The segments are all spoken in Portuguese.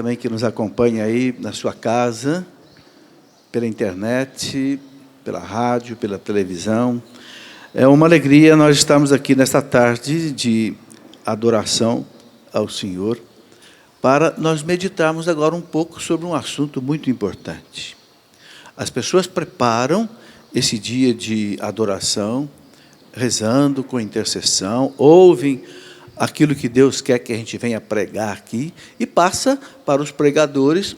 também que nos acompanha aí na sua casa, pela internet, pela rádio, pela televisão. É uma alegria nós estamos aqui nesta tarde de adoração ao Senhor, para nós meditarmos agora um pouco sobre um assunto muito importante. As pessoas preparam esse dia de adoração, rezando com intercessão, ouvem aquilo que Deus quer que a gente venha pregar aqui, e passa para os pregadores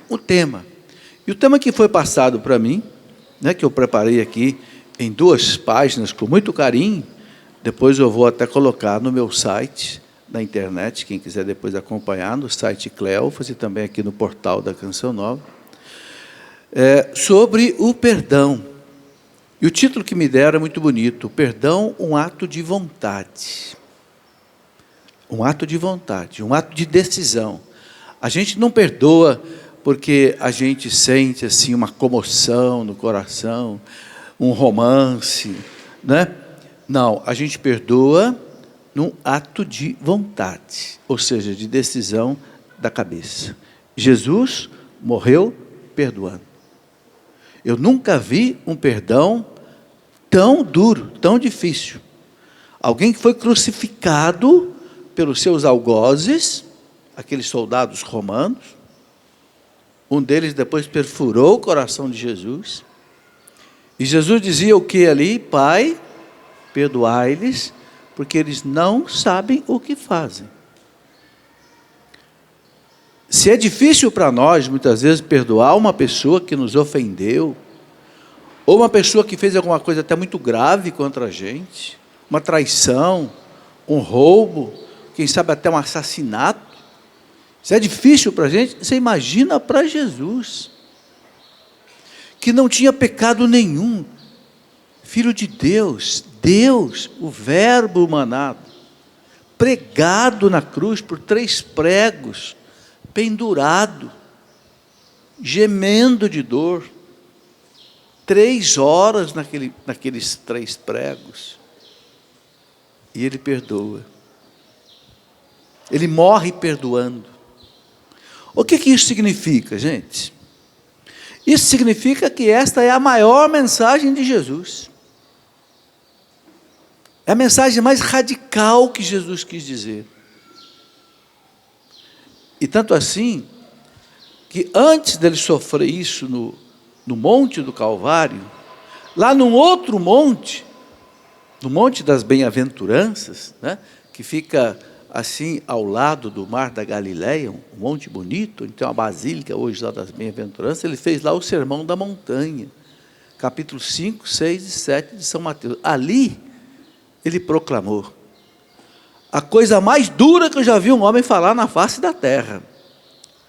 o tema. E o tema que foi passado para mim, que eu preparei aqui em 2 páginas, com muito carinho, depois eu vou até colocar no meu site, na internet, quem quiser depois acompanhar, no site Cleofas e também aqui no portal da Canção Nova, sobre o perdão. E o título que me deram é muito bonito: Perdão, um ato de vontade. Um ato de vontade, um ato de decisão. A gente não perdoa porque a gente sente assim uma comoção no coração, um romance, né? Não, a gente perdoa num ato de vontade, ou seja, de decisão da cabeça. Jesus morreu perdoando. Eu nunca vi um perdão tão duro, tão difícil. Alguém que foi crucificado pelos seus algozes, aqueles soldados romanos, um deles depois perfurou o coração de Jesus, e Jesus dizia o que ali? Pai, perdoai-lhes, porque eles não sabem o que fazem. Se é difícil para nós, muitas vezes, perdoar uma pessoa que nos ofendeu, ou uma pessoa que fez alguma coisa até muito grave contra a gente, uma traição, um roubo, quem sabe até um assassinato, se é difícil para a gente, você imagina para Jesus, que não tinha pecado nenhum, Filho de Deus, Deus, o Verbo humanado, pregado na cruz por 3 pregos, pendurado, gemendo de dor, 3 horas naqueles 3 pregos, e Ele perdoa. Ele morre perdoando. O que isso significa, gente? Isso significa que esta é a maior mensagem de Jesus. É a mensagem mais radical que Jesus quis dizer. E tanto assim, que antes dele sofrer isso no Monte do Calvário, lá num outro monte, no Monte das Bem-aventuranças, que fica assim ao lado do Mar da Galileia, um monte bonito, onde tem uma basílica hoje lá das Bem-aventuranças, ele fez lá o Sermão da Montanha, capítulo 5, 6 e 7 de São Mateus. Ali, ele proclamou a coisa mais dura que eu já vi um homem falar na face da terra: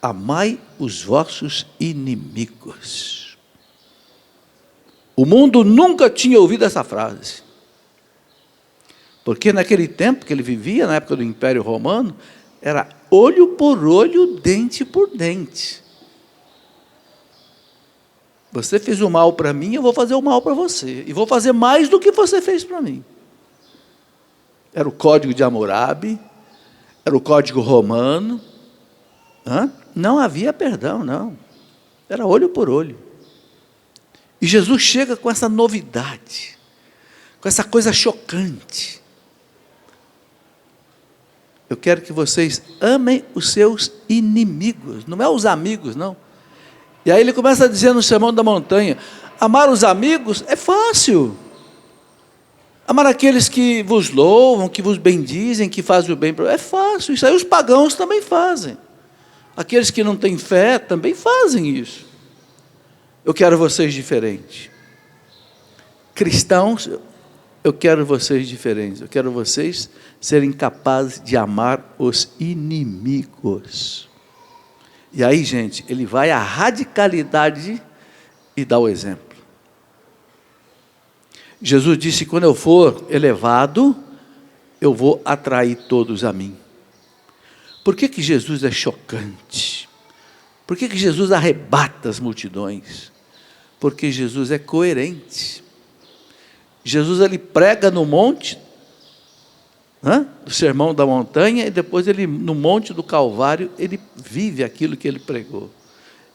amai os vossos inimigos. O mundo nunca tinha ouvido essa frase, porque naquele tempo que ele vivia, na época do Império Romano, era olho por olho, dente por dente. Você fez o mal para mim, eu vou fazer o mal para você, e vou fazer mais do que você fez para mim. Era o código de Hammurabi, era o código romano. Não havia perdão, não. Era olho por olho. E Jesus chega com essa novidade, com essa coisa chocante. Eu quero que vocês amem os seus inimigos, não é os amigos, não. E aí ele começa a dizer no Sermão da Montanha: amar os amigos é fácil. Amar aqueles que vos louvam, que vos bendizem, que fazem o bem, é fácil. Isso aí os pagãos também fazem. Aqueles que não têm fé também fazem isso. Eu quero vocês diferentes. Cristãos, eu quero vocês diferentes. Eu quero vocês serem capazes de amar os inimigos. E aí, gente, ele vai à radicalidade e dá o exemplo. Jesus disse: quando eu for elevado, eu vou atrair todos a mim. Por que Jesus é chocante? Por que Jesus arrebata as multidões? Porque Jesus é coerente. Jesus, ele prega no monte, do Sermão da Montanha, e depois ele, no Monte do Calvário, ele vive aquilo que ele pregou.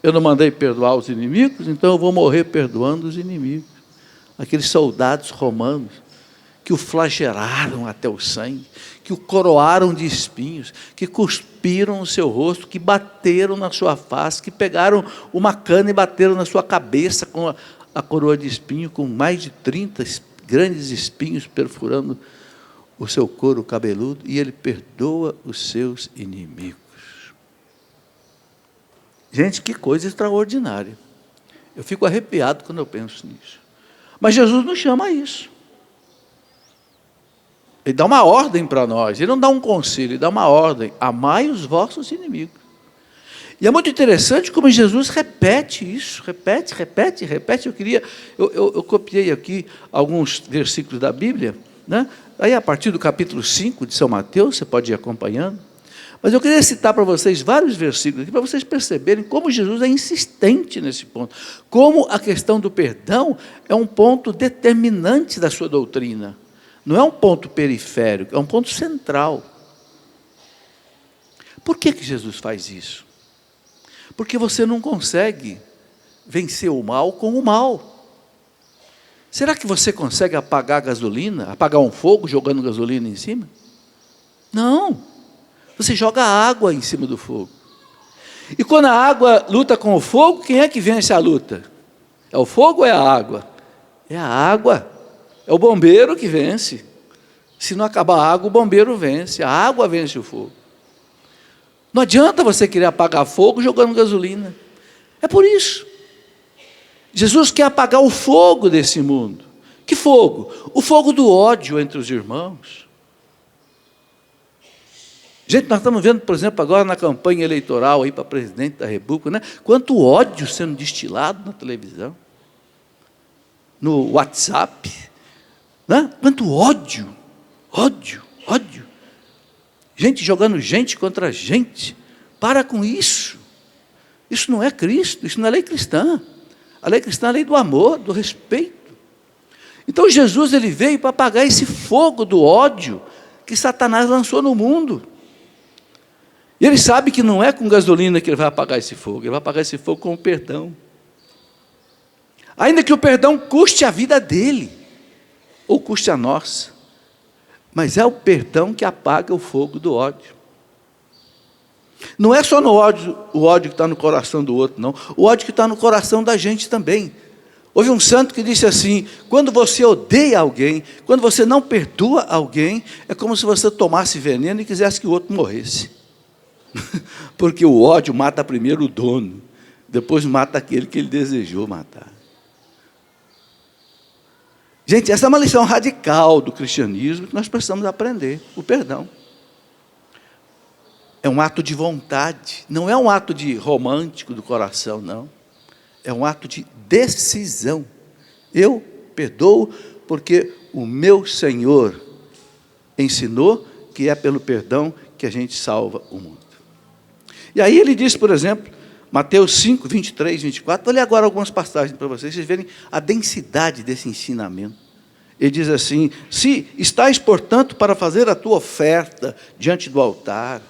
Eu não mandei perdoar os inimigos, então eu vou morrer perdoando os inimigos. Aqueles soldados romanos que o flagelaram até o sangue, que o coroaram de espinhos, que cuspiram no seu rosto, que bateram na sua face, que pegaram uma cana e bateram na sua cabeça com a coroa de espinho, com mais de 30 grandes espinhos perfurando o seu couro cabeludo, e ele perdoa os seus inimigos. Gente, que coisa extraordinária. Eu fico arrepiado quando eu penso nisso. Mas Jesus não chama isso. Ele dá uma ordem para nós, ele não dá um conselho, ele dá uma ordem: amai os vossos inimigos. E é muito interessante como Jesus repete isso, repete. Eu copiei aqui alguns versículos da Bíblia, né? Aí a partir do capítulo 5 de São Mateus, você pode ir acompanhando. Mas eu queria citar para vocês vários versículos aqui, para vocês perceberem como Jesus é insistente nesse ponto, como a questão do perdão é um ponto determinante da sua doutrina. Não é um ponto periférico, é um ponto central. Por que Jesus faz isso? Porque você não consegue vencer o mal com o mal. Será que você consegue apagar a gasolina, apagar um fogo jogando gasolina em cima? Não. Você joga água em cima do fogo. E quando a água luta com o fogo, quem é que vence a luta? É o fogo ou é a água? É a água. É o bombeiro que vence. Se não acabar a água, o bombeiro vence. A água vence o fogo. Não adianta você querer apagar fogo jogando gasolina. É por isso. Jesus quer apagar o fogo desse mundo. Que fogo? O fogo do ódio entre os irmãos. Gente, nós estamos vendo, por exemplo, agora na campanha eleitoral aí para presidente da República, né? Quanto ódio sendo destilado na televisão, no WhatsApp, né? Quanto ódio. Gente jogando gente contra gente. Para com isso. Isso não é Cristo, isso não é lei cristã. A lei cristã é a lei do amor, do respeito. Então Jesus, ele veio para apagar esse fogo do ódio que Satanás lançou no mundo. E ele sabe que não é com gasolina que ele vai apagar esse fogo, ele vai apagar esse fogo com o perdão. Ainda que o perdão custe a vida dele, ou custe a nossa. Mas é o perdão que apaga o fogo do ódio. Não é só no ódio, o ódio que está no coração do outro, não. O ódio que está no coração da gente também. Houve um santo que disse assim: quando você odeia alguém, quando você não perdoa alguém, é como se você tomasse veneno e quisesse que o outro morresse. Porque o ódio mata primeiro o dono, depois mata aquele que ele desejou matar. Gente, essa é uma lição radical do cristianismo que nós precisamos aprender: o perdão. É um ato de vontade, não é um ato de romântico do coração, não. É um ato de decisão. Eu perdoo porque o meu Senhor ensinou que é pelo perdão que a gente salva o mundo. E aí ele diz, por exemplo, Mateus 5, 23, 24, vou ler agora algumas passagens para vocês verem a densidade desse ensinamento. Ele diz assim: se estás, portanto, para fazer a tua oferta diante do altar,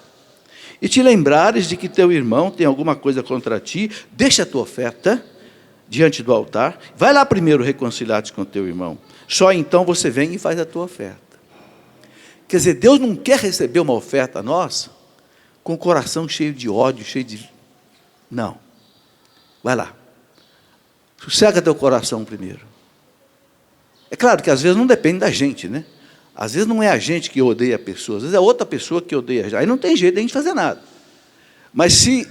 e te lembrares de que teu irmão tem alguma coisa contra ti, deixa a tua oferta diante do altar, vai lá primeiro reconciliar-te com teu irmão, só então você vem e faz a tua oferta. Quer dizer, Deus não quer receber uma oferta nossa com o coração cheio de ódio, cheio de... Não. Vai lá. Sossega teu coração primeiro. É claro que às vezes não depende da gente, né? Às vezes não é a gente que odeia a pessoa, às vezes é outra pessoa que odeia. Aí não tem jeito de a gente fazer nada. Mas se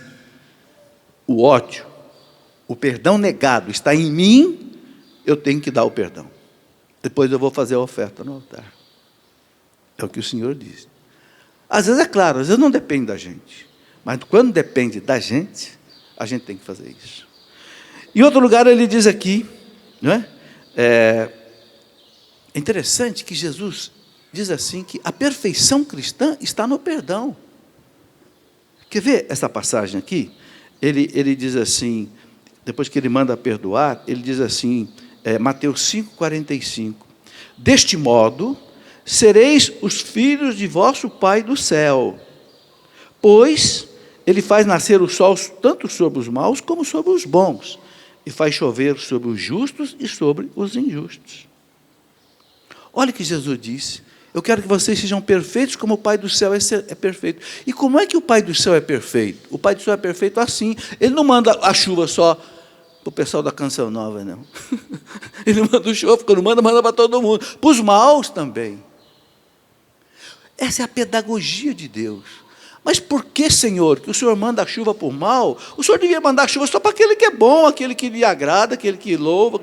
o ódio, o perdão negado está em mim, eu tenho que dar o perdão. Depois eu vou fazer a oferta no altar. É o que o Senhor diz. Às vezes é claro, às vezes não depende da gente. Mas quando depende da gente, a gente tem que fazer isso. Em outro lugar ele diz aqui, não é? É interessante que Jesus diz assim, que a perfeição cristã está no perdão. Quer ver essa passagem aqui? Ele diz assim, depois que ele manda perdoar, ele diz assim, Mateus 5, 45. Deste modo, sereis os filhos de vosso Pai do céu, pois Ele faz nascer o sol tanto sobre os maus como sobre os bons, e faz chover sobre os justos e sobre os injustos. Olha o que Jesus disse: eu quero que vocês sejam perfeitos como o Pai do céu é perfeito. E como é que o Pai do céu é perfeito? O Pai do céu é perfeito assim. Ele não manda a chuva só para o pessoal da Canção Nova, não. Ele manda o chuva, quando manda para todo mundo. Para os maus também. Essa é a pedagogia de Deus. Mas por que, Senhor, que o Senhor manda a chuva para o mal? O Senhor devia mandar a chuva só para aquele que é bom, aquele que lhe agrada, aquele que louva.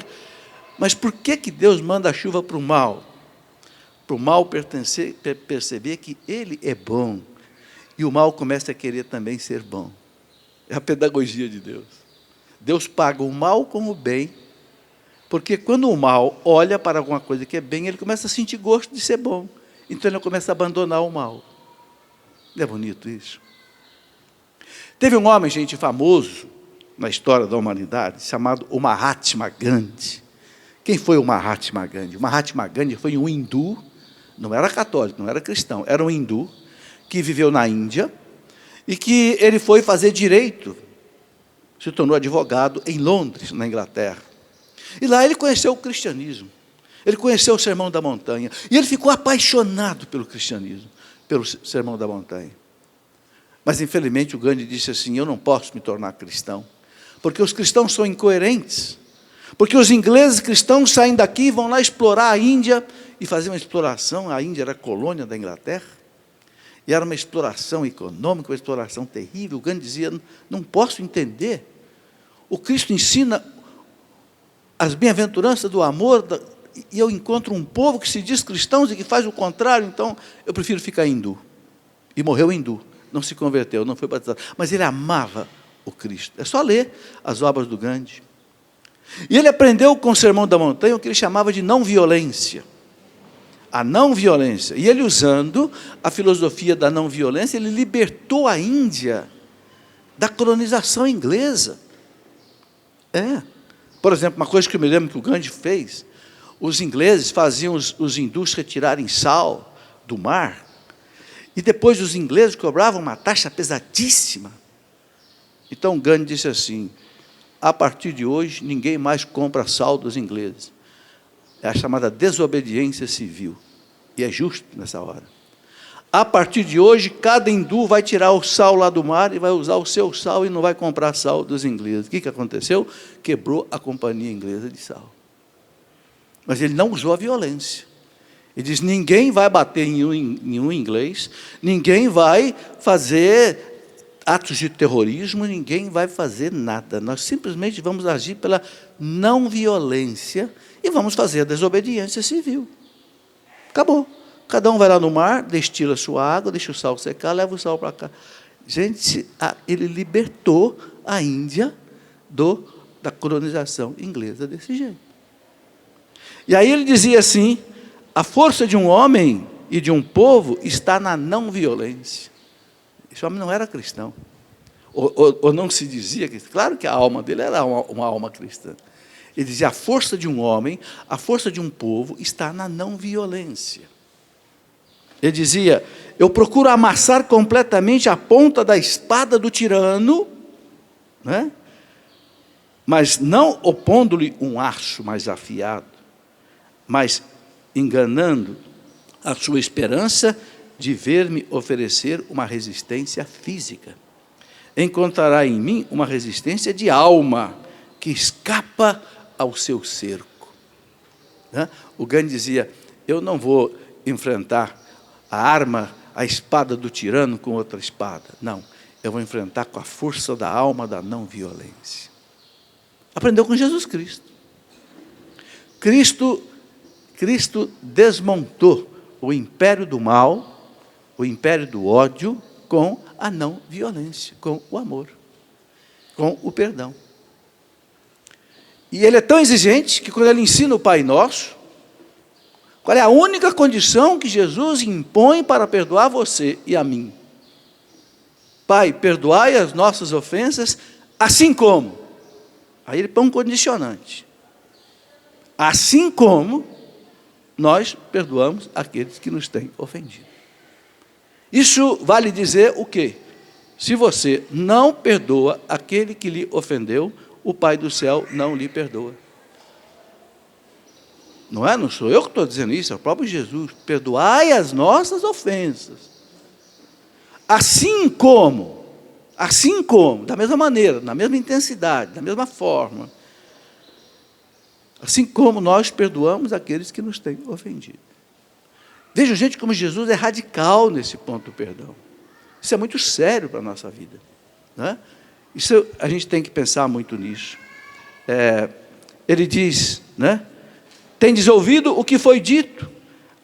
Mas por que Deus manda a chuva para o mal? Para o mal perceber que ele é bom. E o mal começa a querer também ser bom. É a pedagogia de Deus. Deus paga o mal como bem, porque quando o mal olha para alguma coisa que é bem, ele começa a sentir gosto de ser bom. Então ele começa a abandonar o mal. Não é bonito isso? Teve um homem, gente, famoso na história da humanidade, chamado o Mahatma Gandhi. Quem foi o Mahatma Gandhi? O Mahatma Gandhi foi um hindu, não era católico, não era cristão, era um hindu que viveu na Índia e que ele foi fazer direito, se tornou advogado em Londres, na Inglaterra. E lá ele conheceu o cristianismo, ele conheceu o Sermão da Montanha, e ele ficou apaixonado pelo cristianismo, pelo Sermão da Montanha. Mas, infelizmente, o Gandhi disse assim: eu não posso me tornar cristão, porque os cristãos são incoerentes, porque os ingleses cristãos saem daqui e vão lá explorar a Índia, e fazer uma exploração. A Índia era colônia da Inglaterra, e era uma exploração econômica, uma exploração terrível. O Gandhi dizia: não posso entender. O Cristo ensina as bem-aventuranças do amor, e eu encontro um povo que se diz cristãos e que faz o contrário, então eu prefiro ficar hindu. E morreu hindu, não se converteu, não foi batizado, mas ele amava o Cristo. É só ler as obras do Gandhi. E ele aprendeu com o Sermão da Montanha o que ele chamava de não violência. A não violência. E ele, usando a filosofia da não violência, ele libertou a Índia da colonização inglesa. Por exemplo, uma coisa que eu me lembro que o Gandhi fez: os ingleses faziam os hindus retirarem sal do mar, e depois os ingleses cobravam uma taxa pesadíssima. Então Gandhi disse assim: a partir de hoje, ninguém mais compra sal dos ingleses. É a chamada desobediência civil. E é justo nessa hora. A partir de hoje, cada hindu vai tirar o sal lá do mar e vai usar o seu sal e não vai comprar sal dos ingleses. O que aconteceu? Quebrou a companhia inglesa de sal. Mas ele não usou a violência. Ele diz: ninguém vai bater em um inglês, ninguém vai fazer atos de terrorismo, ninguém vai fazer nada. Nós simplesmente vamos agir pela não violência e vamos fazer a desobediência civil. Acabou. Cada um vai lá no mar, destila a sua água, deixa o sal secar, leva o sal para cá. Gente, ele libertou a Índia da colonização inglesa desse jeito. E aí ele dizia assim: a força de um homem e de um povo está na não violência. Esse homem não era cristão. Ou não se dizia que... Claro que a alma dele era uma alma cristã. Ele dizia: a força de um homem, a força de um povo está na não violência. Ele dizia: eu procuro amassar completamente a ponta da espada do tirano, né? Mas não opondo-lhe um aço mais afiado, mas enganando a sua esperança de ver-me oferecer uma resistência física. Encontrará em mim uma resistência de alma, que escapa ao seu cerco. O Gandhi dizia: eu não vou enfrentar a arma, a espada do tirano com outra espada. Não, eu vou enfrentar com a força da alma da não violência. Aprendeu com Jesus Cristo. Cristo desmontou o império do mal, o império do ódio, com a não violência, com o amor, com o perdão. E ele é tão exigente que, quando ele ensina o Pai Nosso, qual é a única condição que Jesus impõe para perdoar você e a mim? Pai, perdoai as nossas ofensas, assim como. Aí ele põe um condicionante. Assim como nós perdoamos aqueles que nos têm ofendido. Isso vale dizer o quê? Se você não perdoa aquele que lhe ofendeu, o Pai do céu não lhe perdoa. Não é? Não sou eu que estou dizendo isso, é o próprio Jesus. Perdoai as nossas ofensas. Assim como, da mesma maneira, na mesma intensidade, da mesma forma, assim como nós perdoamos aqueles que nos têm ofendido. Vejam, gente, como Jesus é radical nesse ponto do perdão. Isso é muito sério para a nossa vida. Né? Isso, a gente tem que pensar muito nisso. Ele diz, né? Tendes ouvido o que foi dito,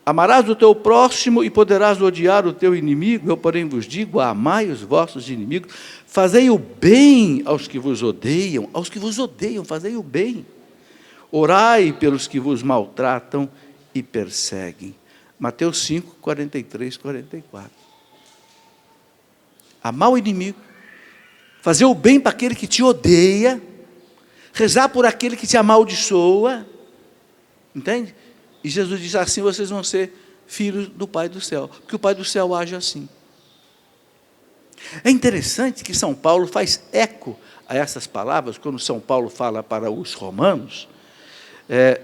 amarás o teu próximo e poderás odiar o teu inimigo. Eu, porém, vos digo, amai os vossos inimigos, fazei o bem aos que vos odeiam, fazei o bem. Orai pelos que vos maltratam e perseguem. Mateus 5, 43, 44. Amar o inimigo, fazer o bem para aquele que te odeia, rezar por aquele que te amaldiçoa, entende? E Jesus diz assim: vocês vão ser filhos do Pai do céu, porque o Pai do céu age assim. É interessante que São Paulo faz eco a essas palavras, quando São Paulo fala para os romanos.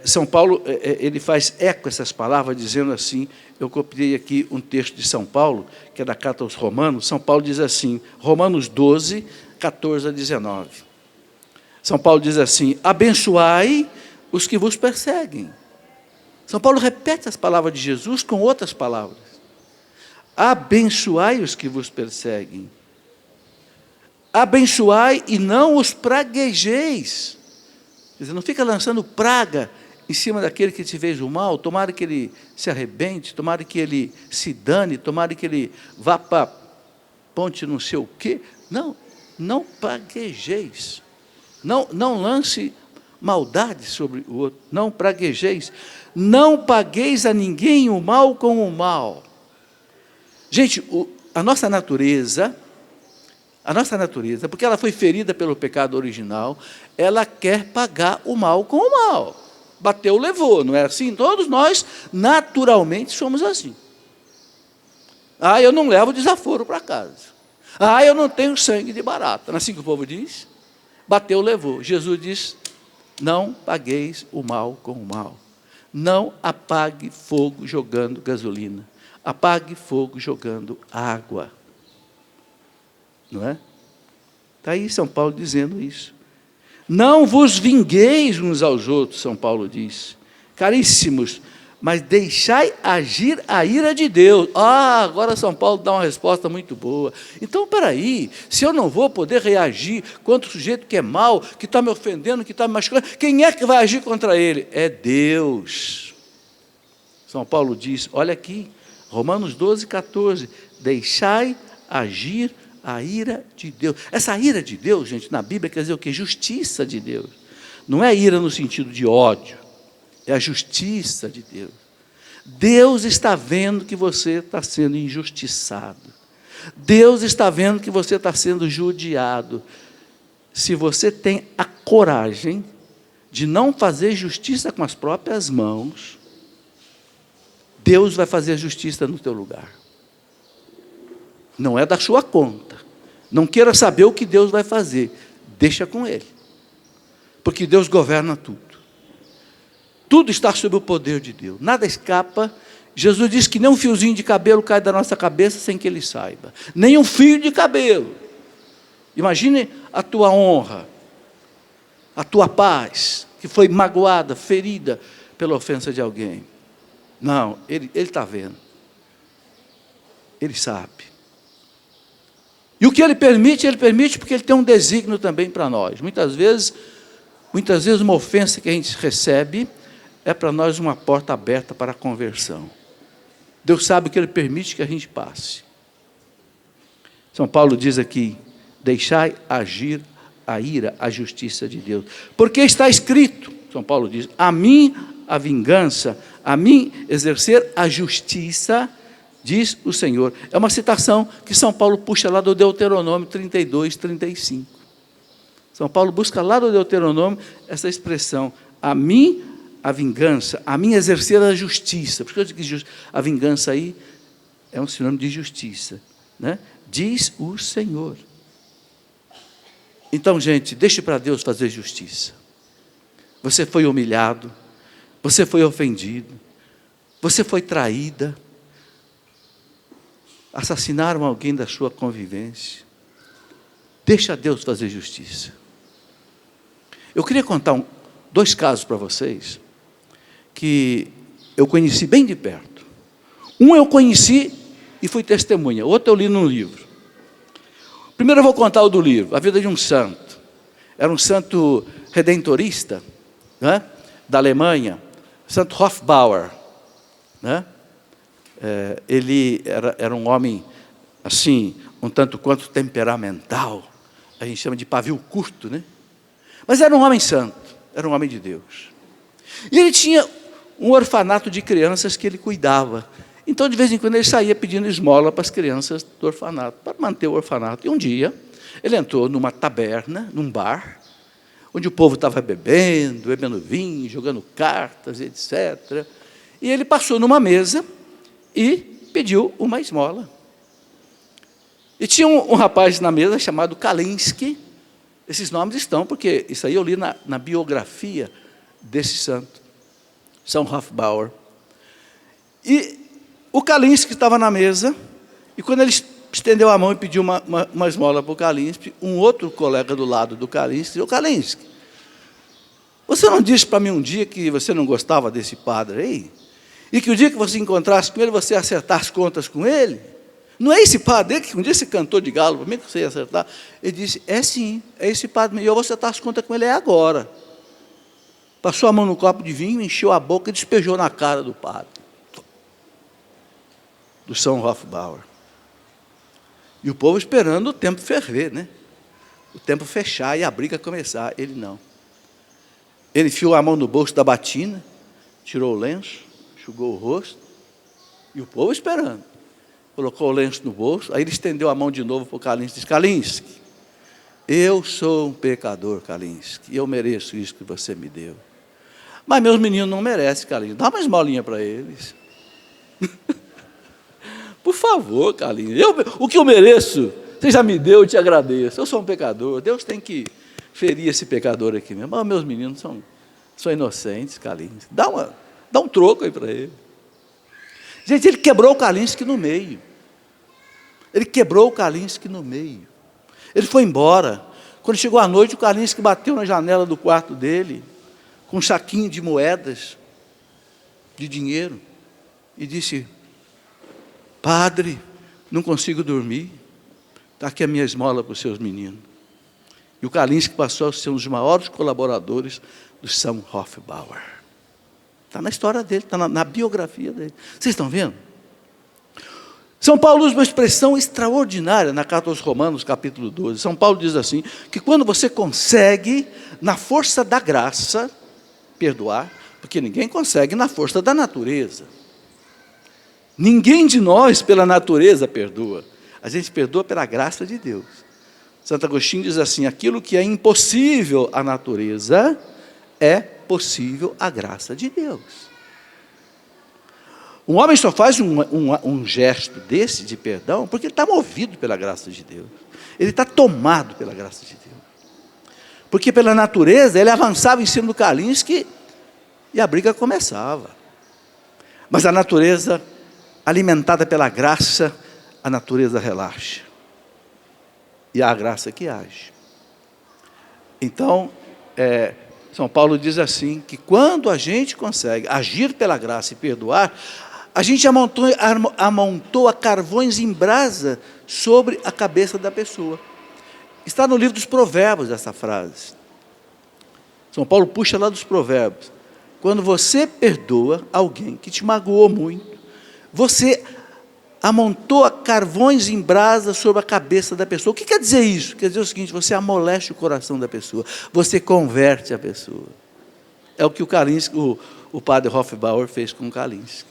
São Paulo, ele faz eco a essas palavras, dizendo assim, eu copiei aqui um texto de São Paulo, que é da carta aos Romanos. São Paulo diz assim, Romanos 12, 14 a 19. São Paulo diz assim: abençoai os que vos perseguem. São Paulo repete as palavras de Jesus com outras palavras. Abençoai os que vos perseguem. Abençoai e não os praguejeis. Quer dizer, não fica lançando praga em cima daquele que te fez o mal, tomara que ele se arrebente, tomara que ele se dane, tomara que ele vá para ponte não sei o quê. Não, não praguejeis. Não lance maldade sobre o outro, não praguejeis. Não pagueis a ninguém o mal com o mal. Gente, a nossa natureza, porque ela foi ferida pelo pecado original, ela quer pagar o mal com o mal. Bateu, levou, não é assim? Todos nós, naturalmente, somos assim. Eu não levo desaforo para casa. Eu não tenho sangue de barata. Não é assim que o povo diz? Bateu, levou. Jesus diz: não pagueis o mal com o mal. Não apague fogo jogando gasolina. Apague fogo jogando água. Não é? Está aí São Paulo dizendo isso. Não vos vingueis uns aos outros, São Paulo diz. Caríssimos, mas deixai agir a ira de Deus. Agora São Paulo dá uma resposta muito boa. Então, peraí, se eu não vou poder reagir contra o sujeito que é mau, que está me ofendendo, que está me machucando, quem é que vai agir contra ele? É Deus. São Paulo diz, olha aqui, Romanos 12, 14, deixai agir a ira de Deus. Essa ira de Deus, gente, na Bíblia quer dizer o quê? Justiça de Deus. Não é ira no sentido de ódio, é a justiça de Deus. Deus está vendo que você está sendo injustiçado. Deus está vendo que você está sendo judiado. Se você tem a coragem de não fazer justiça com as próprias mãos, Deus vai fazer justiça no teu lugar. Não é da sua conta. Não queira saber o que Deus vai fazer. Deixa com Ele. Porque Deus governa tudo. Tudo está sob o poder de Deus. Nada escapa. Jesus disse que nem um fiozinho de cabelo cai da nossa cabeça sem que Ele saiba. Nem um fio de cabelo. Imagine a tua honra, a tua paz, que foi magoada, ferida pela ofensa de alguém. Não, Ele está vendo. Ele sabe. E o que Ele permite porque Ele tem um desígnio também para nós. Muitas vezes uma ofensa que a gente recebe é para nós uma porta aberta para a conversão. Deus sabe o que Ele permite que a gente passe. São Paulo diz aqui, deixai agir a ira, a justiça de Deus. Porque está escrito, São Paulo diz, a mim a vingança, a mim exercer a justiça, diz o Senhor. É uma citação que São Paulo puxa lá do Deuteronômio 32, 35. São Paulo busca lá do Deuteronômio essa expressão, a mim a vingança, a mim exercer a justiça. Porque eu digo que a vingança aí é um sinônimo de justiça, né? Diz o Senhor. Então, gente, deixe para Deus fazer justiça. Você foi humilhado, você foi ofendido, você foi traída, assassinaram alguém da sua convivência. Deixa Deus fazer justiça. Eu queria contar dois casos para vocês, que eu conheci bem de perto. Um eu conheci e fui testemunha, outro eu li num livro. Primeiro eu vou contar o do livro, a vida de um santo. Era um santo redentorista, né, da Alemanha, Santo Hofbauer, né? Ele era um homem, assim, um tanto quanto temperamental, a gente chama de pavio curto, né? Mas era um homem santo, era um homem de Deus. E ele tinha um orfanato de crianças que ele cuidava. Então, de vez em quando, ele saía pedindo esmola para as crianças do orfanato, para manter o orfanato. E um dia, ele entrou numa taberna, num bar, onde o povo estava bebendo vinho, jogando cartas, etc. E ele passou numa mesa e pediu uma esmola. E tinha um rapaz na mesa chamado Kalinski. Esses nomes estão, porque isso aí eu li na biografia desse santo, São Hofbauer. E o Kalinski estava na mesa, e quando ele estendeu a mão e pediu uma esmola para o Kalinski, um outro colega do lado do Kalinski disse: "Ô Kalinski, você não disse para mim um dia que você não gostava desse padre aí? E que o dia que você encontrasse com ele, você ia acertar as contas com ele? Não é esse padre que um dia você cantou de galo para mim que você ia acertar?" Ele disse: "É sim, é esse padre, e eu vou acertar as contas com ele agora." Passou a mão no copo de vinho, encheu a boca e despejou na cara do padre, do São Hofbauer. E o povo esperando o tempo ferver, né? O tempo fechar e a briga começar. Ele não. Ele enfiou a mão no bolso da batina, tirou o lenço, enxugou o rosto, e o povo esperando. Colocou o lenço no bolso, aí ele estendeu a mão de novo para o Kalinski e disse: "Kalinski, eu sou um pecador, Kalinski, e eu mereço isso que você me deu. Mas meus meninos não merecem, Kalinski, dá uma esmolinha para eles." "Por favor, Kalinski, o que eu mereço, você já me deu, eu te agradeço. Eu sou um pecador, Deus tem que ferir esse pecador aqui mesmo. Mas meus meninos são inocentes, Kalinski, dá um troco aí para ele." Gente, ele quebrou o Kalinski no meio. Ele quebrou o Kalinski no meio. Ele foi embora. Quando chegou a noite, o Kalinski bateu na janela do quarto dele, com um saquinho de moedas, de dinheiro, e disse: "Padre, não consigo dormir, está aqui a minha esmola para os seus meninos." E o Kalinski passou a ser um dos maiores colaboradores do São Hofbauer. Está na história dele, está na biografia dele. Vocês estão vendo? São Paulo usa uma expressão extraordinária na carta aos Romanos, capítulo 12. São Paulo diz assim, que quando você consegue, na força da graça, perdoar, porque ninguém consegue na força da natureza. Ninguém de nós, pela natureza, perdoa. A gente perdoa pela graça de Deus. Santo Agostinho diz assim: aquilo que é impossível à natureza é possível à graça de Deus. Um homem só faz um gesto desse de perdão porque ele está movido pela graça de Deus. Ele está tomado pela graça de Deus. Porque pela natureza ele avançava em cima do Kalinski e a briga começava. Mas a natureza, alimentada pela graça, a natureza relaxa. E é a graça que age. Então, São Paulo diz assim, que quando a gente consegue agir pela graça e perdoar, a gente amontoa carvões em brasa sobre a cabeça da pessoa. Está no livro dos Provérbios essa frase. São Paulo puxa lá dos Provérbios. Quando você perdoa alguém que te magoou muito, você amontoa carvões em brasa sobre a cabeça da pessoa. O que quer dizer isso? Quer dizer o seguinte: você amolece o coração da pessoa, você converte a pessoa. É o que o padre Hofbauer fez com o Kalinski.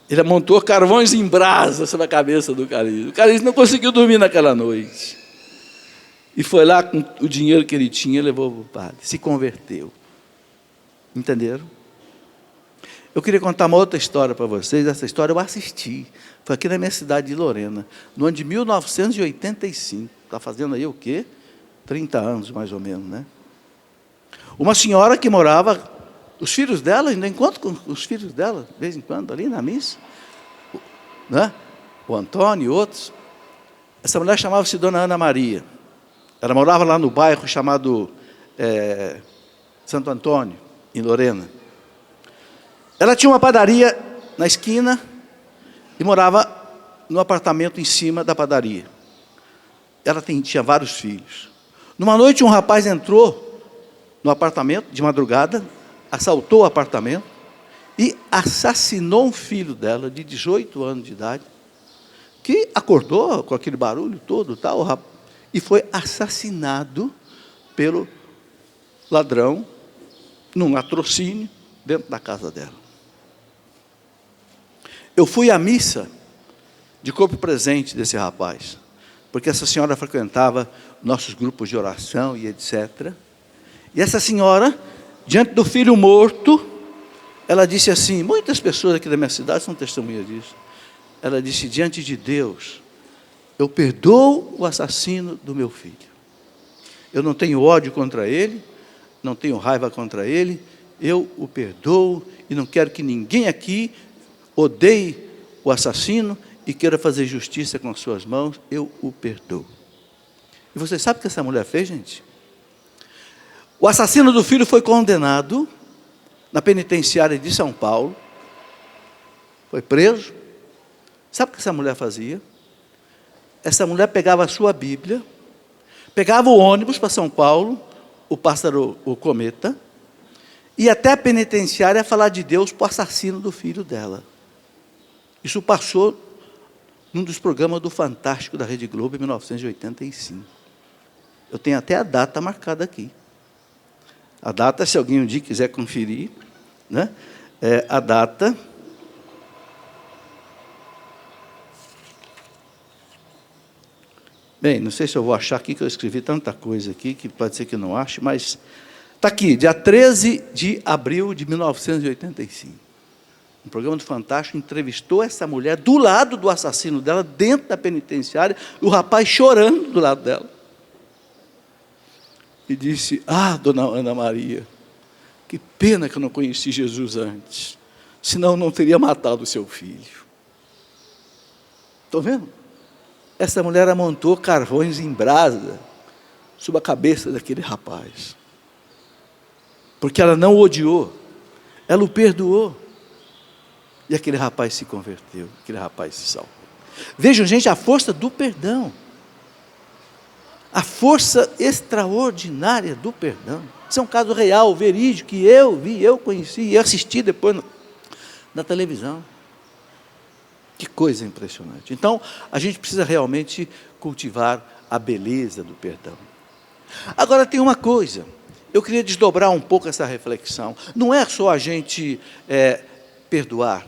Ele amontou carvões em brasa sobre a cabeça do Kalinski. O Kalinski não conseguiu dormir naquela noite. E foi lá com o dinheiro que ele tinha, levou para o padre, se converteu. Entenderam? Eu queria contar uma outra história para vocês. Essa história eu assisti. Foi aqui na minha cidade de Lorena, no ano de 1985. Está fazendo aí o quê? 30 anos, mais ou menos, né? Uma senhora que morava, os filhos dela, ainda encontro com os filhos dela, de vez em quando, ali na missa, né? O Antônio e outros. Essa mulher chamava-se Dona Ana Maria. Ela morava lá no bairro chamado Santo Antônio, em Lorena. Ela tinha uma padaria na esquina e morava no apartamento em cima da padaria. Ela tinha vários filhos. Numa noite, um rapaz entrou no apartamento, de madrugada, assaltou o apartamento e assassinou um filho dela, de 18 anos de idade, que acordou com aquele barulho todo, tal, e foi assassinado pelo ladrão, num latrocínio, dentro da casa dela. Eu fui à missa de corpo presente desse rapaz, porque essa senhora frequentava nossos grupos de oração e etc. E essa senhora, diante do filho morto, ela disse assim, muitas pessoas aqui da minha cidade são testemunhas disso. Ela disse, diante de Deus, eu perdoo o assassino do meu filho. Eu não tenho ódio contra ele, não tenho raiva contra ele, eu o perdoo e não quero que ninguém aqui odeie o assassino e queira fazer justiça com as suas mãos, eu o perdoo. E você sabe o que essa mulher fez, gente? O assassino do filho foi condenado na penitenciária de São Paulo, foi preso. Sabe o que essa mulher fazia? Essa mulher pegava a sua Bíblia, pegava o ônibus para São Paulo, o pássaro, o cometa, ia até a penitenciária falar de Deus para o assassino do filho dela. Isso passou num dos programas do Fantástico da Rede Globo, em 1985. Eu tenho até a data marcada aqui. A data, se alguém um dia quiser conferir, né? A data... Bem, não sei se eu vou achar aqui, que eu escrevi tanta coisa aqui, que pode ser que não ache, mas está aqui, dia 13 de abril de 1985. Um programa do Fantástico entrevistou essa mulher do lado do assassino dela, dentro da penitenciária, e o rapaz chorando do lado dela. E disse, dona Ana Maria, que pena que eu não conheci Jesus antes, senão eu não teria matado o seu filho. Estão vendo? Essa mulher amontou carvões em brasa sobre a cabeça daquele rapaz. Porque ela não o odiou, ela o perdoou. E aquele rapaz se converteu, aquele rapaz se salvou. Vejam, gente, a força do perdão. A força extraordinária do perdão. Isso é um caso real, verídico, que eu vi, eu conheci, e assisti depois na televisão. Que coisa impressionante. Então, a gente precisa realmente cultivar a beleza do perdão. Agora, tem uma coisa. Eu queria desdobrar um pouco essa reflexão. Não é só a gente perdoar.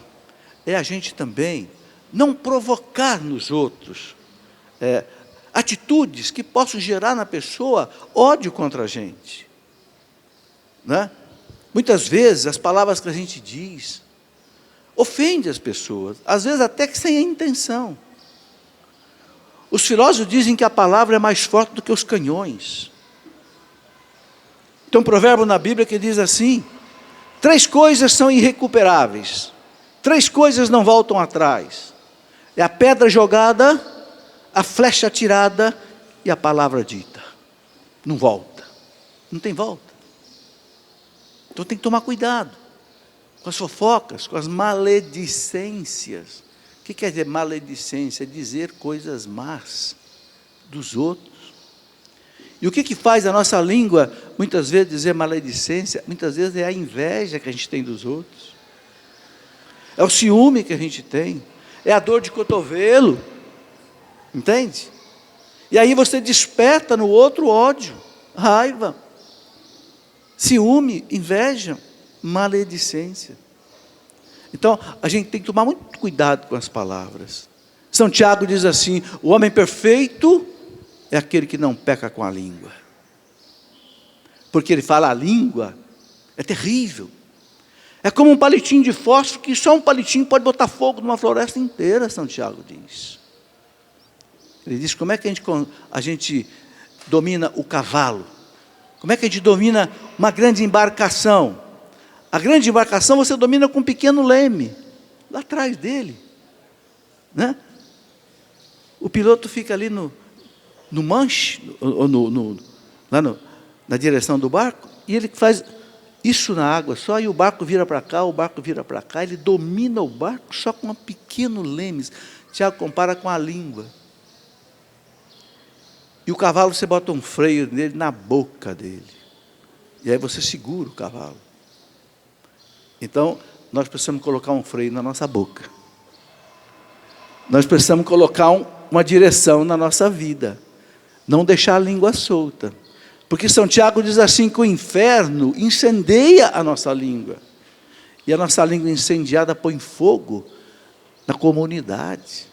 É a gente também não provocar nos outros atitudes que possam gerar na pessoa ódio contra a gente. Né? Muitas vezes, as palavras que a gente diz ofende as pessoas, às vezes até que sem a intenção. Os filósofos dizem que a palavra é mais forte do que os canhões. Tem um provérbio na Bíblia que diz assim, 3 coisas são irrecuperáveis, 3 coisas não voltam atrás. É a pedra jogada, a flecha atirada e a palavra dita. Não volta. Não tem volta. Então tem que tomar cuidado com as fofocas, com as maledicências. O que quer dizer maledicência? É dizer coisas más dos outros. E o que faz a nossa língua, muitas vezes, dizer maledicência? Muitas vezes é a inveja que a gente tem dos outros. É o ciúme que a gente tem. É a dor de cotovelo. Entende? E aí você desperta no outro ódio, raiva, ciúme, inveja, maledicência. Então, a gente tem que tomar muito cuidado com as palavras. São Tiago diz assim, o homem perfeito é aquele que não peca com a língua. Porque ele fala, a língua é terrível. É como um palitinho de fósforo, que só um palitinho pode botar fogo numa floresta inteira, Santiago diz. Ele diz, como é que a gente domina o cavalo? Como é que a gente domina uma grande embarcação? A grande embarcação você domina com um pequeno leme, lá atrás dele, né? O piloto fica ali no manche, ou na direção do barco, e ele faz isso na água só, e o barco vira para cá, o barco vira para cá, ele domina o barco só com um pequeno leme. Tiago compara com a língua. E o cavalo, você bota um freio nele, na boca dele. E aí você segura o cavalo. Então, nós precisamos colocar um freio na nossa boca. Nós precisamos colocar uma direção na nossa vida. Não deixar a língua solta. Porque São Tiago diz assim, que o inferno incendeia a nossa língua. E a nossa língua incendiada põe fogo na comunidade,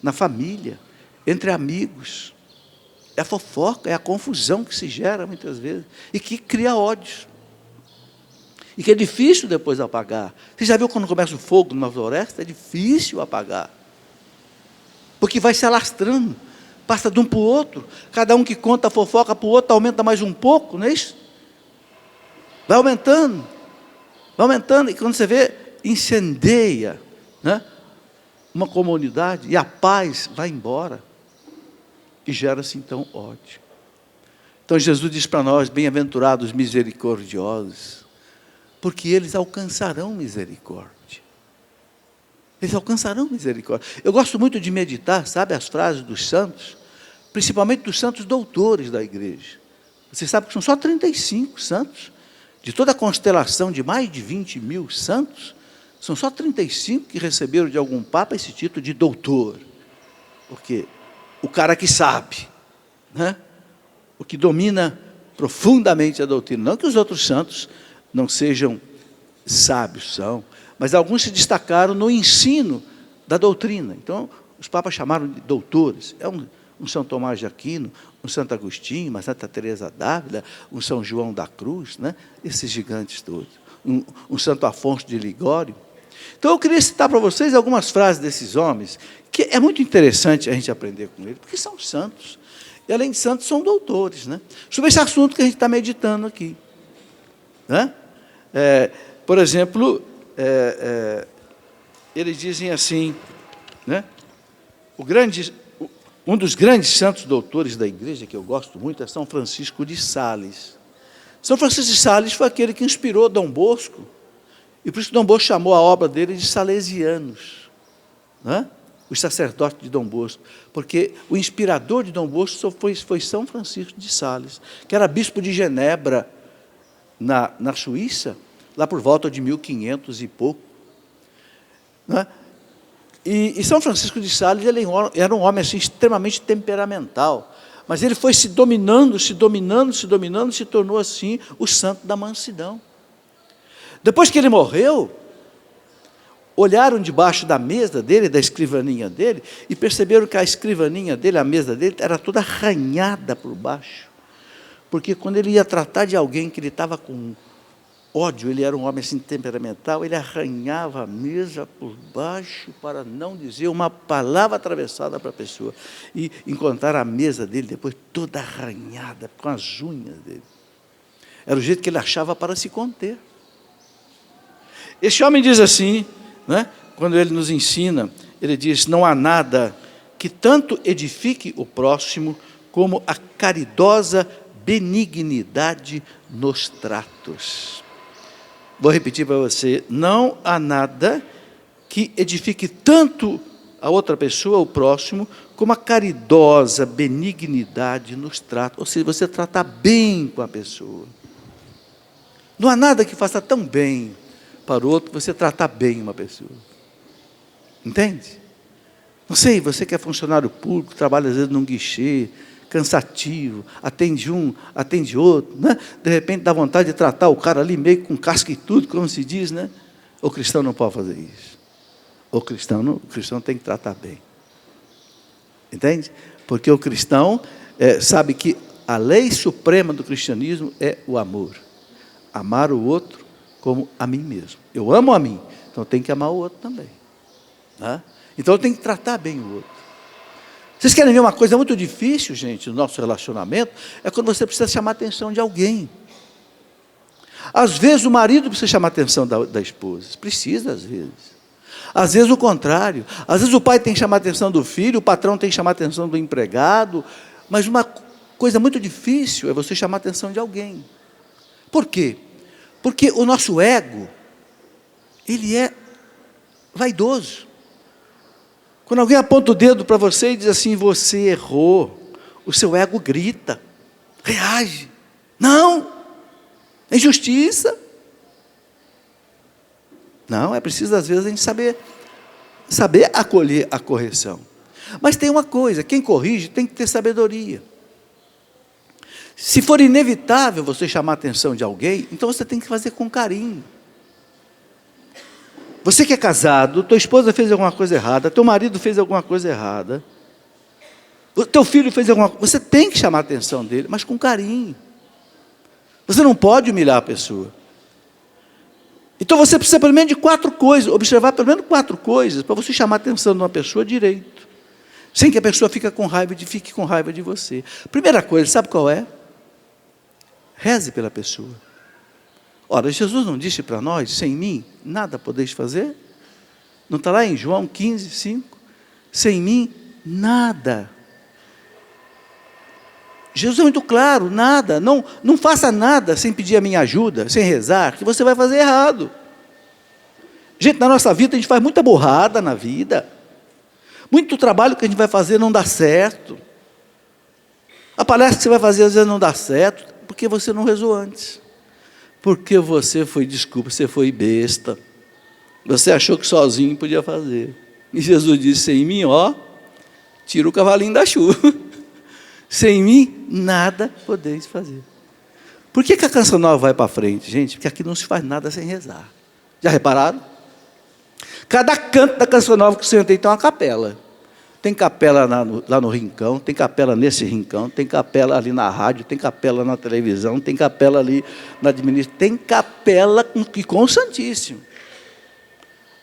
na família, entre amigos. É a fofoca, é a confusão que se gera muitas vezes. E que cria ódio. E que é difícil depois apagar. Você já viu quando começa o fogo numa floresta? É difícil apagar. Porque vai se alastrando. Passa de um para o outro. Cada um que conta a fofoca para o outro aumenta mais um pouco, não é isso? Vai aumentando. Vai aumentando. E quando você vê, incendeia, né, uma comunidade. E a paz vai embora. E gera-se então ódio. Então Jesus diz para nós, bem-aventurados misericordiosos, porque eles alcançarão misericórdia. Eles alcançarão misericórdia. Eu gosto muito de meditar, sabe, as frases dos santos, principalmente dos santos doutores da igreja. Você sabe que são só 35 santos, de toda a constelação de mais de 20 mil santos, são só 35 que receberam de algum papa esse título de doutor. Porque o cara que sabe, né? O que domina profundamente a doutrina. Não que os outros santos não sejam sábios, são, mas alguns se destacaram no ensino da doutrina. Então, os papas chamaram de doutores. É um São Tomás de Aquino, um Santo Agostinho, uma Santa Teresa d'Ávila, um São João da Cruz, né? Esses gigantes todos. Um Santo Afonso de Ligório. Então, eu queria citar para vocês algumas frases desses homens, que é muito interessante a gente aprender com eles, porque são santos. E, além de santos, são doutores, né? Sobre esse assunto que a gente está meditando aqui. Né? Por exemplo, eles dizem assim, né? Um dos grandes santos doutores da igreja, que eu gosto muito, é São Francisco de Sales. São Francisco de Sales foi aquele que inspirou Dom Bosco, e por isso Dom Bosco chamou a obra dele de Salesianos, né? Os sacerdotes de Dom Bosco, porque o inspirador de Dom Bosco foi São Francisco de Sales, que era bispo de Genebra, na Suíça, lá por volta de 1500 e pouco. Né? E São Francisco de Sales, ele era um homem assim, extremamente temperamental, mas ele foi se dominando, se tornou assim o santo da mansidão. Depois que ele morreu, olharam debaixo da mesa dele, da escrivaninha dele, e perceberam que a escrivaninha dele, a mesa dele, era toda arranhada por baixo. Porque quando ele ia tratar de alguém que ele estava com ódio, ele era um homem assim temperamental, ele arranhava a mesa por baixo para não dizer uma palavra atravessada para a pessoa. E encontraram a mesa dele depois toda arranhada, com as unhas dele. Era o jeito que ele achava para se conter. Esse homem diz assim, né? Quando ele nos ensina, ele diz, não há nada que tanto edifique o próximo como a caridosa benignidade nos tratos. Vou repetir para você, não há nada que edifique tanto a outra pessoa, o próximo, como a caridosa benignidade nos tratos, ou seja, você tratar bem com a pessoa. Não há nada que faça tão bem para o outro, você tratar bem uma pessoa. Entende? Não sei, você que é funcionário público, trabalha às vezes num guichê, cansativo, atende um, atende outro, né? De repente dá vontade de tratar o cara ali meio com casca e tudo, como se diz, né? O cristão não pode fazer isso. O cristão tem que tratar bem. Entende? Porque o cristão sabe que a lei suprema do cristianismo é o amor. Amar o outro como a mim mesmo. Eu amo a mim, então eu tenho que amar o outro também. Né? Então eu tenho que tratar bem o outro. Vocês querem ver uma coisa muito difícil, gente, no nosso relacionamento? É quando você precisa chamar a atenção de alguém. Às vezes o marido precisa chamar a atenção da esposa. Precisa, às vezes. Às vezes o contrário. Às vezes o pai tem que chamar a atenção do filho, o patrão tem que chamar a atenção do empregado. Mas uma coisa muito difícil é você chamar a atenção de alguém. Por quê? Porque o nosso ego, ele é vaidoso. Quando alguém aponta o dedo para você e diz assim, você errou, o seu ego grita, reage. Não, é injustiça. Não, é preciso às vezes a gente saber acolher a correção. Mas tem uma coisa, quem corrige tem que ter sabedoria. Se for inevitável você chamar a atenção de alguém, então você tem que fazer com carinho. Você que é casado, tua esposa fez alguma coisa errada, teu marido fez alguma coisa errada, o teu filho fez alguma coisa, você tem que chamar a atenção dele, mas com carinho. Você não pode humilhar a pessoa. Então você precisa pelo menos de 4 coisas, observar pelo menos 4 coisas, para você chamar a atenção de uma pessoa direito, sem que a pessoa fique com raiva de você. Primeira coisa, sabe qual é? Reze pela pessoa. Ora, Jesus não disse para nós, sem mim, nada podeis fazer? Não está lá em João 15, 5? Sem mim, nada. Jesus é muito claro, nada. Não faça nada sem pedir a minha ajuda, sem rezar, que você vai fazer errado. Gente, na nossa vida, a gente faz muita burrada na vida. Muito trabalho que a gente vai fazer não dá certo. A palestra que você vai fazer, às vezes, não dá certo, porque você não rezou antes. Porque você foi besta. Você achou que sozinho podia fazer. E Jesus disse, sem mim, tira o cavalinho da chuva. Sem mim, nada podeis fazer. Por que a Canção Nova vai para frente, gente? Porque aqui não se faz nada sem rezar. Já repararam? Cada canto da Canção Nova que você entra tem uma capela. Tem capela lá no rincão, tem capela nesse rincão, tem capela ali na rádio, tem capela na televisão, tem capela ali na administração, tem capela com o Santíssimo.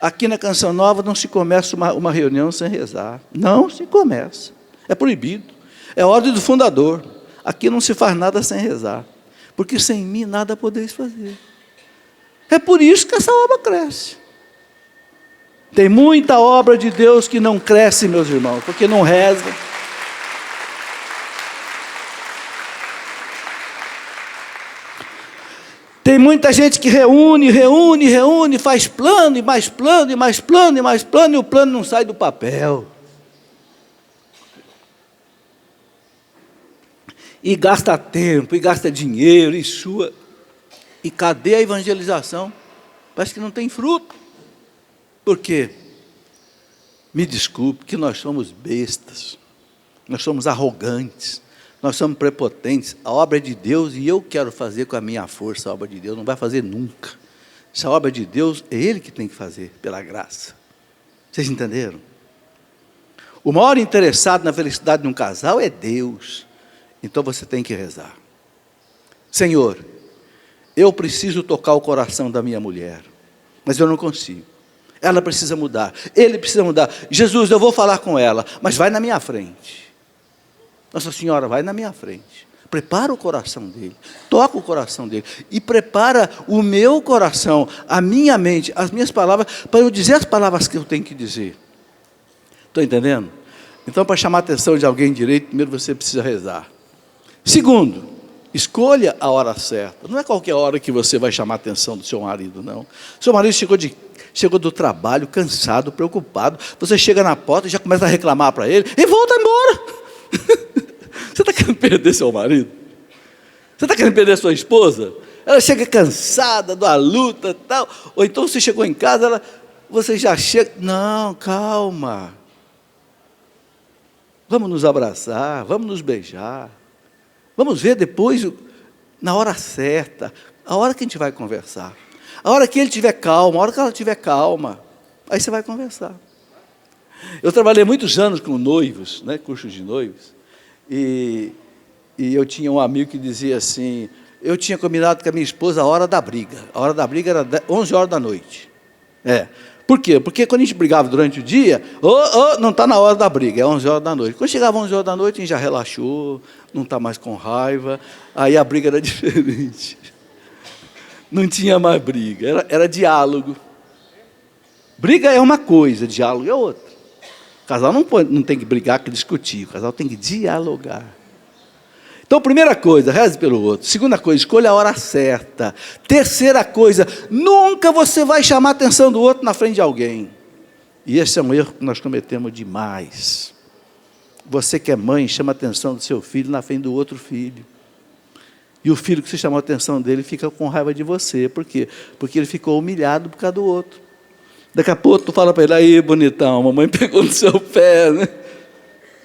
Aqui na Canção Nova não se começa uma reunião sem rezar. Não se começa. É proibido. É ordem do fundador. Aqui não se faz nada sem rezar. Porque sem mim nada podeis fazer. É por isso que essa obra cresce. Tem muita obra de Deus que não cresce, meus irmãos, porque não reza. Tem muita gente que reúne, faz plano, e mais plano, e mais plano, e mais plano, e o plano não sai do papel. E gasta tempo, e gasta dinheiro, e cadê a evangelização? Parece que não tem fruto. Por quê? Me desculpe, que nós somos bestas, nós somos arrogantes, nós somos prepotentes. A obra é de Deus e eu quero fazer com a minha força a obra de Deus. Não vai fazer nunca. Essa obra de Deus é Ele que tem que fazer, pela graça. Vocês entenderam? O maior interessado na felicidade de um casal é Deus. Então você tem que rezar. Senhor, eu preciso tocar o coração da minha mulher, mas eu não consigo. Ela precisa mudar, ele precisa mudar. Jesus, eu vou falar com ela, mas vai na minha frente. Nossa Senhora, vai na minha frente. Prepara o coração dele, toca o coração dele, e prepara o meu coração, a minha mente, as minhas palavras, para eu dizer as palavras que eu tenho que dizer. Estão entendendo? Então, para chamar a atenção de alguém direito, primeiro você precisa rezar. Segundo, escolha a hora certa. Não é qualquer hora que você vai chamar a atenção do seu marido, não. Seu marido chegou do trabalho, cansado, preocupado. Você chega na porta e já começa a reclamar para ele, e volta embora. Você está querendo perder seu marido? Você está querendo perder sua esposa? Ela chega cansada da luta e tal. Ou então você chegou em casa, você já chega... Não, calma. Vamos nos abraçar, vamos nos beijar. Vamos ver depois, na hora certa, a hora que a gente vai conversar. A hora que ele estiver calmo, a hora que ela estiver calma, aí você vai conversar. Eu trabalhei muitos anos com noivos, cursos de noivos, e eu tinha um amigo que dizia assim, eu tinha combinado com a minha esposa a hora da briga. A hora da briga era 11 horas da noite. Por quê? Porque quando a gente brigava durante o dia, não está na hora da briga, é 11 horas da noite. Quando chegava 11 horas da noite, a gente já relaxou, não está mais com raiva, aí a briga era diferente. Não tinha mais briga, era diálogo. Briga é uma coisa, diálogo é outra. O casal não tem que brigar, que discutir, o casal tem que dialogar. Então, primeira coisa, reze pelo outro. Segunda coisa, escolha a hora certa. Terceira coisa, nunca você vai chamar a atenção do outro na frente de alguém. E esse é um erro que nós cometemos demais. Você que é mãe, chama a atenção do seu filho na frente do outro filho. E o filho que você chamou a atenção dele fica com raiva de você. Por quê? Porque ele ficou humilhado por causa do outro. Daqui a pouco tu fala para ele, aí bonitão, a mamãe pegou no seu pé, né?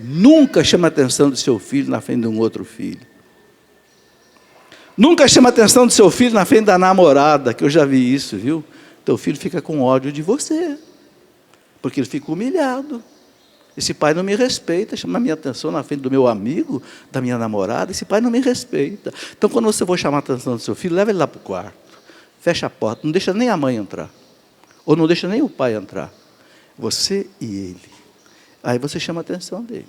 Nunca chama a atenção do seu filho na frente de um outro filho. Nunca chama a atenção do seu filho na frente da namorada, que eu já vi isso, viu? Teu filho fica com ódio de você, porque ele fica humilhado. Esse pai não me respeita, chama a minha atenção na frente do meu amigo, da minha namorada, esse pai não me respeita. Então, quando você for chamar a atenção do seu filho, leva ele lá para o quarto, fecha a porta, não deixa nem a mãe entrar, ou não deixa nem o pai entrar, você e ele. Aí você chama a atenção dele.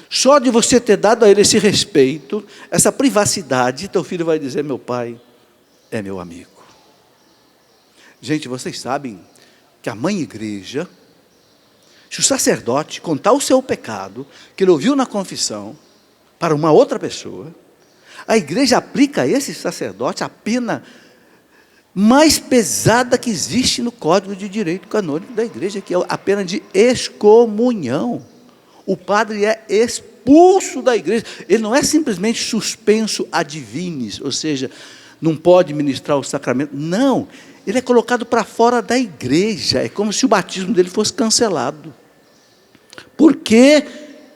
Só de você ter dado a ele esse respeito, essa privacidade, teu filho vai dizer, meu pai é meu amigo. Gente, vocês sabem que a mãe igreja, se o sacerdote contar o seu pecado, que ele ouviu na confissão, para uma outra pessoa, a igreja aplica a esse sacerdote a pena mais pesada que existe no Código de Direito Canônico da igreja, que é a pena de excomunhão. O padre é expulso da igreja. Ele não é simplesmente suspenso ad divinis, ou seja, não pode ministrar o sacramento. Não, ele é colocado para fora da igreja. É como se o batismo dele fosse cancelado. Porque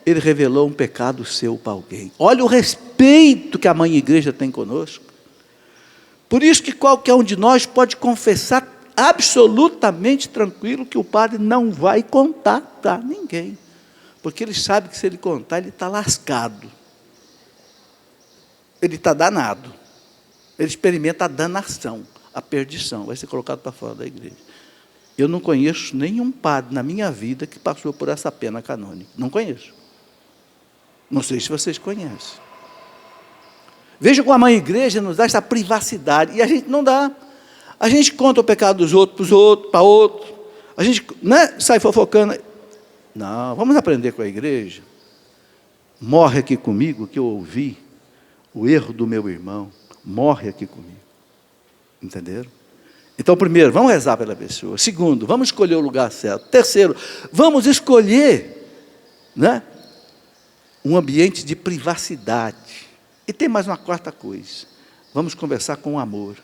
ele revelou um pecado seu para alguém. Olha o respeito que a mãe igreja tem conosco. Por isso que qualquer um de nós pode confessar absolutamente tranquilo que o padre não vai contar para ninguém. Porque ele sabe que se ele contar, ele está lascado. Ele está danado. Ele experimenta a danação, a perdição. Vai ser colocado para fora da igreja. Eu não conheço nenhum padre na minha vida que passou por essa pena canônica. Não conheço. Não sei se vocês conhecem. Veja como a mãe igreja nos dá essa privacidade, e a gente não dá. A gente conta o pecado dos outros para os outros, para outros. A gente sai fofocando. Não, vamos aprender com a igreja. Morre aqui comigo, que eu ouvi o erro do meu irmão. Morre aqui comigo. Entenderam? Então, primeiro, vamos rezar pela pessoa. Segundo, vamos escolher o lugar certo. Terceiro, vamos escolher um ambiente de privacidade. E tem mais uma quarta coisa. Vamos conversar com amor,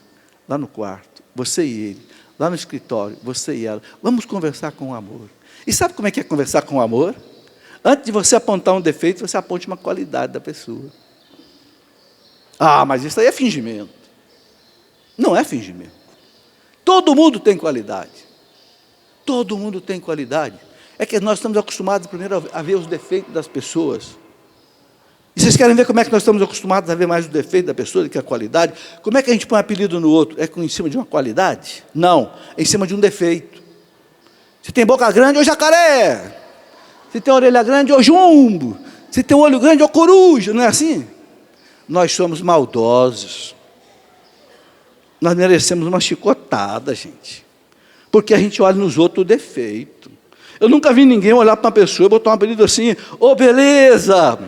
lá no quarto, você e ele. Lá no escritório, você e ela. Vamos conversar com amor. E sabe como é que é conversar com amor? Antes de você apontar um defeito, você aponte uma qualidade da pessoa. Ah, mas isso aí é fingimento. Não é fingimento. Todo mundo tem qualidade. Todo mundo tem qualidade. É que nós estamos acostumados primeiro a ver os defeitos das pessoas. E vocês querem ver como é que nós estamos acostumados a ver mais o defeito da pessoa do que a qualidade? Como é que a gente põe um apelido no outro? É em cima de uma qualidade? Não, é em cima de um defeito. Se tem boca grande, ô jacaré. Se tem orelha grande, ô jumbo. Se tem olho grande, ô coruja. Não é assim? Nós somos maldosos. Nós merecemos uma chicotada, gente. Porque a gente olha nos outros o defeito. Eu nunca vi ninguém olhar para uma pessoa e botar um apelido assim, ô beleza,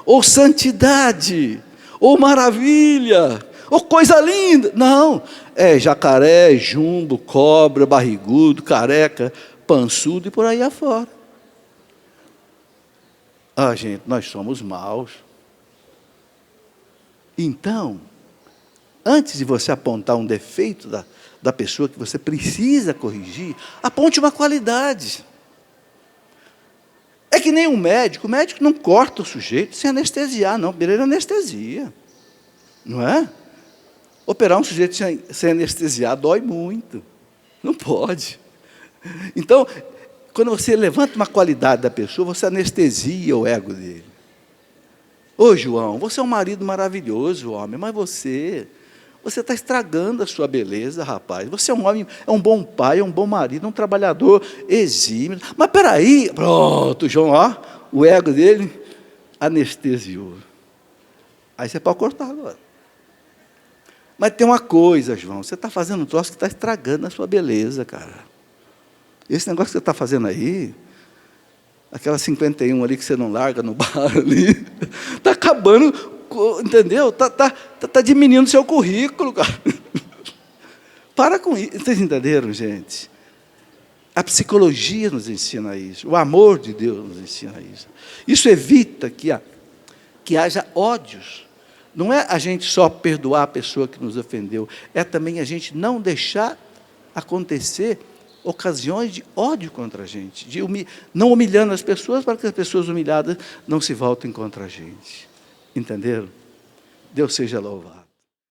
ou santidade, ou maravilha, ou coisa linda. Não, é jacaré, jumbo, cobra, barrigudo, careca, pançudo e por aí afora. Ah, gente, nós somos maus. Então, antes de você apontar um defeito da pessoa que você precisa corrigir, aponte uma qualidade. É que nem um médico. O médico não corta o sujeito sem anestesiar, não. Primeiro anestesia. Não é? Operar um sujeito sem anestesiar dói muito. Não pode. Então, quando você levanta uma qualidade da pessoa, você anestesia o ego dele. Ô, João, você é um marido maravilhoso, homem, mas você você está estragando a sua beleza, rapaz. Você é um homem, é um bom pai, é um bom marido, um trabalhador exímio. Mas peraí, pronto, João, ó, o ego dele anestesiou. Aí você pode cortar agora. Mas tem uma coisa, João, você está fazendo um troço que está estragando a sua beleza, cara. Esse negócio que você está fazendo aí, aquela 51 ali que você não larga no bar ali, está acabando, entendeu? Está diminuindo o seu currículo, cara. Para com isso. Vocês entenderam, gente? A psicologia nos ensina isso, o amor de Deus nos ensina isso. Isso evita que haja ódios. Não é a gente só perdoar a pessoa que nos ofendeu, é também a gente não deixar acontecer ocasiões de ódio contra a gente, não humilhando as pessoas para que as pessoas humilhadas não se voltem contra a gente. Entenderam? Deus seja louvado.